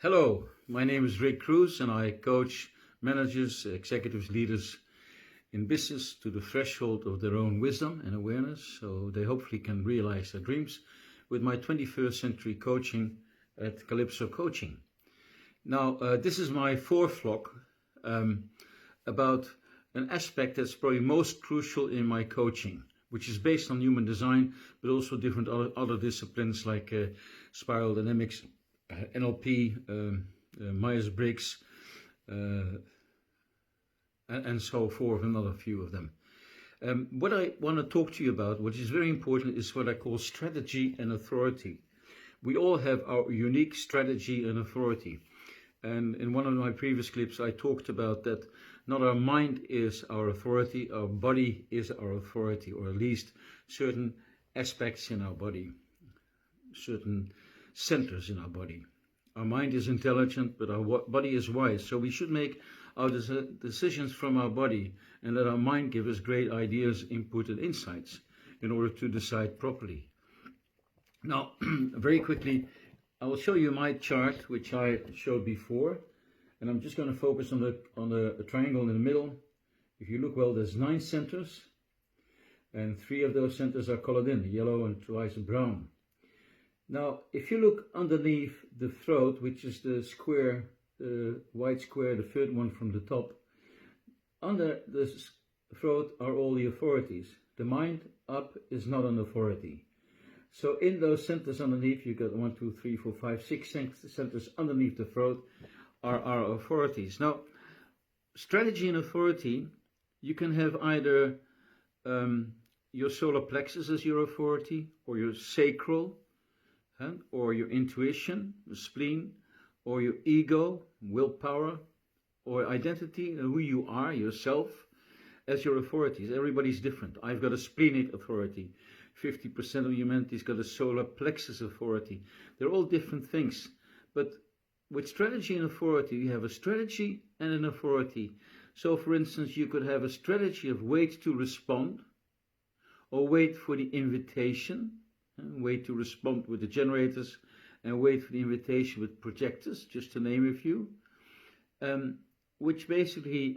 Hello, my name is Rick Cruz and I coach managers, executives, leaders in business to the threshold of their own wisdom and awareness so they hopefully can realize their dreams with my 21st century coaching at Calypso Coaching. Now, this is my fourth vlog about an aspect that's probably most crucial in my coaching, which is based on human design, but also different other disciplines like spiral dynamics, NLP, Myers-Briggs, and so forth, another few of them. What I want to talk to you about, which is very important, is what I call strategy and authority. We all have our unique strategy and authority. And in one of my previous clips, I talked about that not our mind is our authority, our body is our authority, or at least certain aspects in our body, certain centers in our body. Our mind is intelligent, but our body is wise. So we should make our decisions from our body and let our mind give us great ideas, input, and insights in order to decide properly. Now, very quickly, I will show you my chart, which I showed before, and I'm just going to focus on the triangle in the middle. If you look well, there's 9 centers, and 3 of those centers are colored in, yellow and twice brown. Now, if you look underneath the throat, which is the square, the white square, the third one from the top, under the throat are all the authorities. The mind up is not an authority. So in those centers underneath, you got 1, 2, 3, 4, 5, 6 centers underneath the throat are our authorities. Now, strategy and authority, you can have either your solar plexus as your authority, or your sacral, or your intuition, the spleen, or your ego, willpower, or identity, who you are, yourself, as your authorities. Everybody's different. I've got a splenic authority. 50% of humanity's got a solar plexus authority. They're all different things. But with strategy and authority, you have a strategy and an authority. So, for instance, you could have a strategy of wait to respond, or wait for the invitation, wait to respond with the generators, and wait for the invitation with projectors, just to name a few, which basically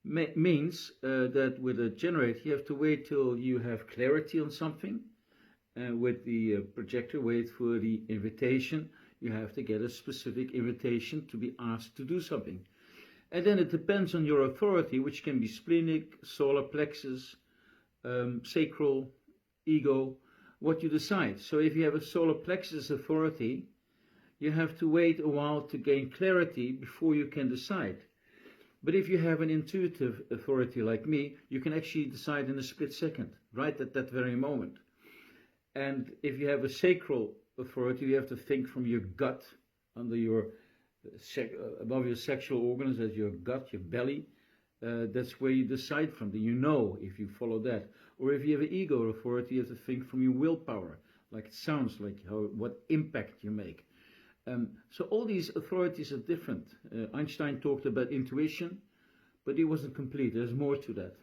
means that with a generator you have to wait till you have clarity on something, and with the projector wait for the invitation. You have to get a specific invitation to be asked to do something. And then it depends on your authority, which can be splenic, solar plexus, sacral, ego, what you decide. So if you have a solar plexus authority, you have to wait a while to gain clarity before you can decide. But if you have an intuitive authority like me, you can actually decide in a split second, right at that very moment. And if you have a sacral authority, you have to think from your gut, under your above your sexual organs, as your gut, your belly. That's where you decide from. You know if you follow that. Or if you have an ego authority, you have to think from your willpower, like it sounds, like what impact you make. So all these authorities are different. Einstein talked about intuition, but he wasn't complete. There's more to that.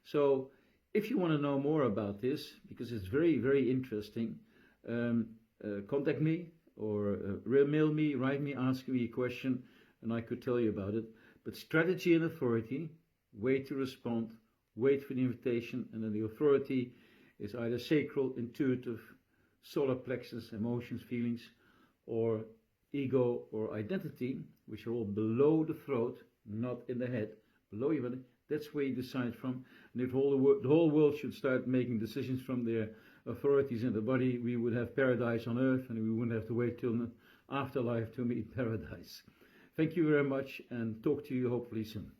So if you want to know more about this, because it's very, very interesting, contact me or mail me, write me, ask me a question, and I could tell you about it. But strategy and authority, wait to respond, wait for the invitation, and then the authority is either sacral, intuitive, solar plexus, emotions, feelings, or ego or identity, which are all below the throat, not in the head, below your body. That's where you decide from. And if the whole world should start making decisions from their authorities in the body, we would have paradise on earth, and we wouldn't have to wait till the afterlife to meet paradise. Thank you very much, and talk to you hopefully soon.